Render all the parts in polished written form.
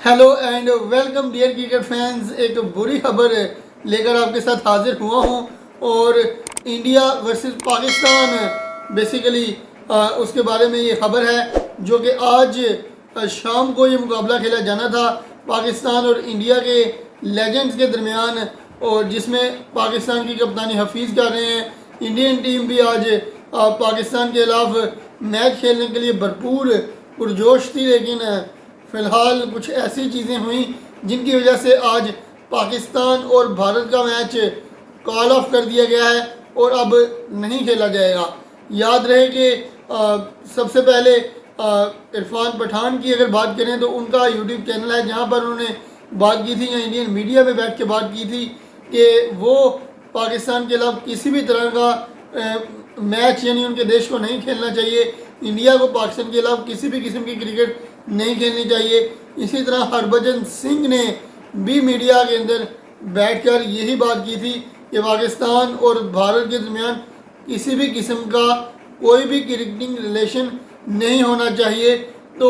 Hello and welcome dear cricket fans. एक बुरी खबर लेकर आपके साथ हाजिर हुआ हूँ और इंडिया वर्सेस पाकिस्तान बेसिकली उसके बारे में ये खबर है जो कि आज शाम को ये मुकाबला खेला जाना था पाकिस्तान और इंडिया के लेजेंड्स के दरमियान, और जिसमें पाकिस्तान की कप्तानी हफीज़ कर रहे हैं। इंडियन टीम भी आज पाकिस्तान के खिलाफ मैच खेलने के लिए भरपूर पुरजोश थी, लेकिन फ़िलहाल कुछ ऐसी चीज़ें हुई जिनकी वजह से आज पाकिस्तान और भारत का मैच कॉल ऑफ कर दिया गया है और अब नहीं खेला जाएगा। याद रहे कि सबसे पहले इरफान पठान की अगर बात करें तो उनका यूट्यूब चैनल है जहां पर उन्होंने बात की थी या इंडियन मीडिया में बैठ के बात की थी कि वो पाकिस्तान के खिलाफ किसी भी तरह का मैच यानी उनके देश को नहीं खेलना चाहिए। इंडिया को पाकिस्तान के खिलाफ किसी भी किस्म की क्रिकेट नहीं खेलनी चाहिए। इसी तरह हरभजन सिंह ने भी मीडिया के अंदर बैठकर यही बात की थी कि पाकिस्तान और भारत के दरमियान किसी भी किस्म का कोई भी क्रिकेटिंग रिलेशन नहीं होना चाहिए। तो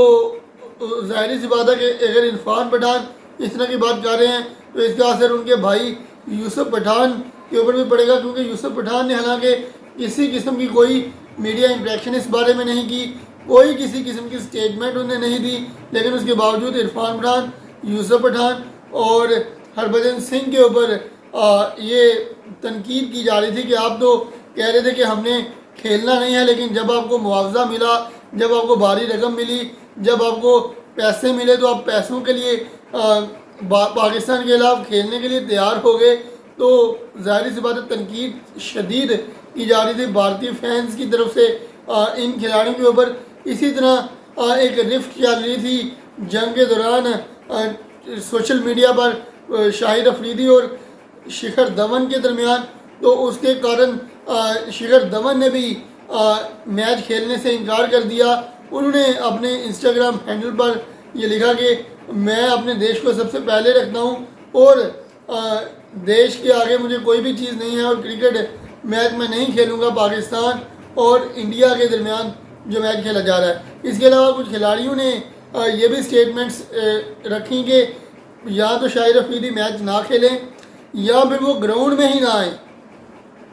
ज़ाहिर सी बात है कि अगर इरफान पठान इस तरह की बात कर रहे हैं तो इसका असर उनके भाई यूसुफ पठान के ऊपर भी पड़ेगा, क्योंकि यूसुफ पठान ने हालांकि किसी किस्म की कोई मीडिया इंटरेक्शन इस बारे में नहीं की, कोई किसी किस्म की स्टेटमेंट उन्हें नहीं दी, लेकिन उसके बावजूद इरफान पठान, यूसुफ पठान और हरभजन सिंह के ऊपर ये तनकीद की जा रही थी कि आप तो कह रहे थे कि हमने खेलना नहीं है, लेकिन जब आपको मुआवजा मिला, जब आपको भारी रकम मिली, जब आपको पैसे मिले तो आप पैसों के लिए पाकिस्तान के खिलाफ खेलने के लिए तैयार हो गए। तो ज़ाहिर सी बात है तनकीद शदीद की जा रही थी भारतीय फैंस की तरफ से इन खिलाड़ियों के ऊपर। इसी तरह एक रिफ्ट चल रही थी जंग के दौरान सोशल मीडिया पर शाहिद अफरीदी और शिखर धवन के दरमियान, तो उसके कारण शिखर धवन ने भी मैच खेलने से इनकार कर दिया। उन्होंने अपने इंस्टाग्राम हैंडल पर ये लिखा कि मैं अपने देश को सबसे पहले रखता हूँ और देश के आगे मुझे कोई भी चीज़ नहीं है, और क्रिकेट मैच में नहीं खेलूँगा पाकिस्तान और इंडिया के दरमियान जो मैच खेला जा रहा है। इसके अलावा कुछ खिलाड़ियों ने ये भी स्टेटमेंट्स रखी कि या तो शाहिद अफरीदी मैच ना खेलें या फिर वो ग्राउंड में ही ना आए।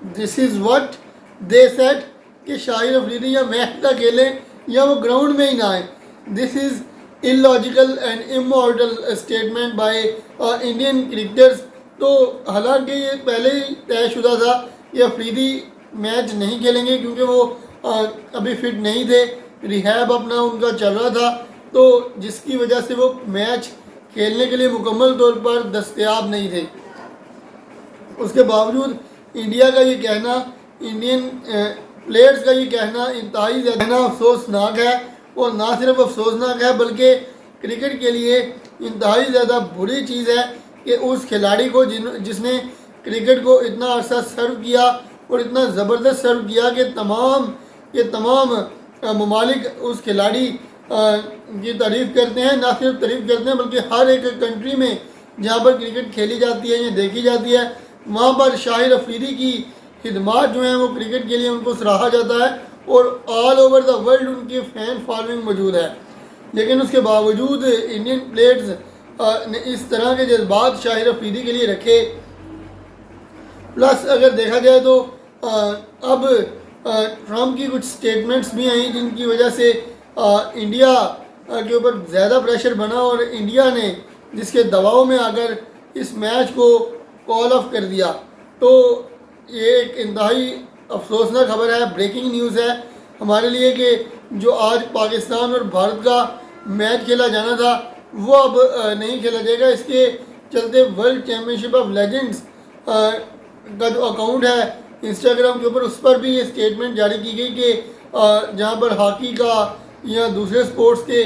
This is what they said कि शाहिद अफरीदी या मैच ना खेलें या वो ग्राउंड में ही ना आए। This is illogical and immoral statement by Indian cricketers. तो हालांकि ये पहले ही तयशुदा था कि अफरीदी मैच नहीं खेलेंगे क्योंकि वो अभी फिट नहीं थे, रिहैब अपना उनका चल रहा था, तो जिसकी वजह से वो मैच खेलने के लिए मुकम्मल तौर पर दस्तयाब नहीं थे। उसके बावजूद इंडिया का ये कहना, इंडियन प्लेयर्स का ये कहना इंतहाई ज़्यादा अफसोसनाक है, और ना सिर्फ अफसोसनाक है बल्कि क्रिकेट के लिए इंतहाई ज़्यादा बुरी चीज़ है कि उस खिलाड़ी को जिसने क्रिकेट को इतना अरसा सर्व किया और इतना ज़बरदस्त सर्व किया कि तमाम ममालिक उस खिलाड़ी की तारीफ़ करते हैं। ना सिर्फ तारीफ़ करते हैं बल्कि हर एक कंट्री में जहाँ पर क्रिकेट खेली जाती है या देखी जाती है वहाँ पर शाहिद अफरीदी की खिदमात जो हैं वो क्रिकेट के लिए उनको सराहा जाता है और ऑल ओवर द वर्ल्ड उनकी फ़ैन फॉलोइंग मौजूद है। लेकिन उसके बावजूद इंडियन प्लेयर्स ने इस तरह के जज्बात शाहिद अफरीदी के लिए रखे। प्लस अगर देखा जाए तो अब ट्रम्प की कुछ स्टेटमेंट्स भी आई जिनकी वजह से इंडिया के ऊपर ज़्यादा प्रेशर बना और इंडिया ने जिसके दबाव में आकर इस मैच को कॉल ऑफ कर दिया। तो ये एक इंतहाई अफसोसनाक खबर है, ब्रेकिंग न्यूज़ है हमारे लिए कि जो आज पाकिस्तान और भारत का मैच खेला जाना था वो अब नहीं खेला जाएगा। इसके चलते वर्ल्ड चैम्पियनशिप ऑफ लेजेंड्स का जो अकाउंट है इंस्टाग्राम के ऊपर, उस पर भी ये स्टेटमेंट जारी की गई कि जहाँ पर हॉकी का या दूसरे स्पोर्ट्स के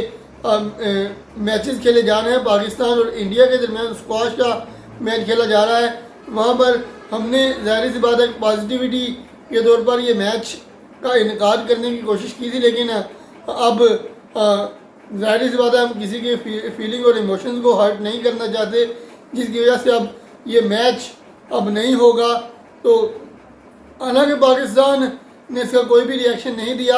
मैचेस खेले जा रहे हैं, पाकिस्तान और इंडिया के दरमियान स्क्वाश का मैच खेला जा रहा है, वहाँ पर हमने ज़ाहिर सी बात है पॉजिटिविटी के तौर पर ये मैच का इनकार करने की कोशिश की थी, लेकिन अब ज़ाहिर सी बात है हम किसी के फीलिंग और इमोशंस को हर्ट नहीं करना चाहते, जिसकी वजह से अब ये मैच अब नहीं होगा। तो हालांकि पाकिस्तान ने इसका कोई भी रिएक्शन नहीं दिया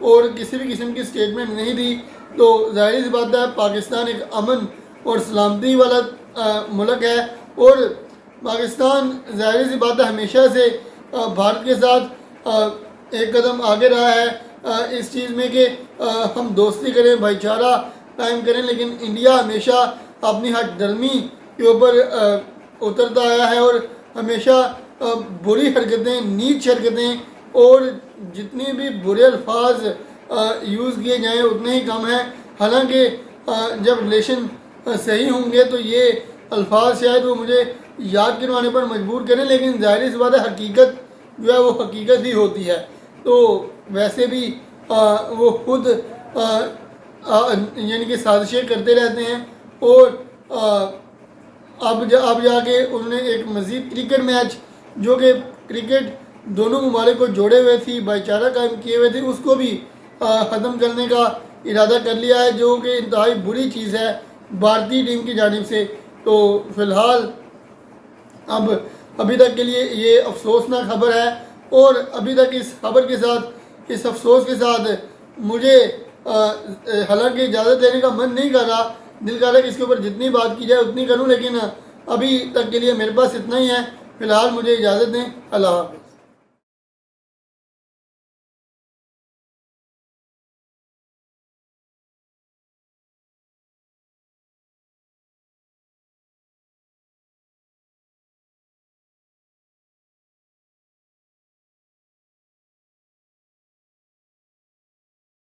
और किसी भी किस्म की स्टेटमेंट नहीं दी, तो ज़ाहिर सी बात है पाकिस्तान एक अमन और सलामती वाला मुल्क है। और पाकिस्तान ज़ाहिर सी बात है हमेशा से भारत के साथ एक कदम आगे रहा है इस चीज़ में कि हम दोस्ती करें, भाईचारा कायम करें, लेकिन इंडिया हमेशा अपनी हट धर्मी के ऊपर उतरता आया है और हमेशा बुरी हरकतें, नीच हरकतें और जितने भी बुरे अल्फाज यूज़ किए जाएँ उतने ही कम हैं। हालांकि जब रिलेशन सही होंगे तो ये अल्फाज शायद वो मुझे याद करवाने पर मजबूर करें, लेकिन ज़ाहिर सी बात है हकीकत जो है वो हकीकत ही होती है। तो वैसे भी वो खुद यानी कि साजिशें करते रहते हैं और अब जाके उन्होंने एक मज़ीद क्रिकेट मैच जो कि क्रिकेट दोनों ममालिक को जोड़े हुए थी, भाईचारा कायम किए हुए थे, उसको भी ख़त्म करने का इरादा कर लिया है, जो कि इंतहाई बुरी चीज़ है भारतीय टीम की जानिब से। तो फ़िलहाल अब अभी तक के लिए ये अफसोसनाक खबर है और अभी तक इस खबर के साथ, इस अफसोस के साथ मुझे हालांकि इजाज़त देने का मन नहीं कर रहा, दिल कर रहा है कि इसके ऊपर जितनी बात की जाए उतनी करूं, लेकिन अभी तक के लिए मेरे पास इतना ही है। फ़िलहाल मुझे इजाज़त दें। अल्लाह हाफ़िज़।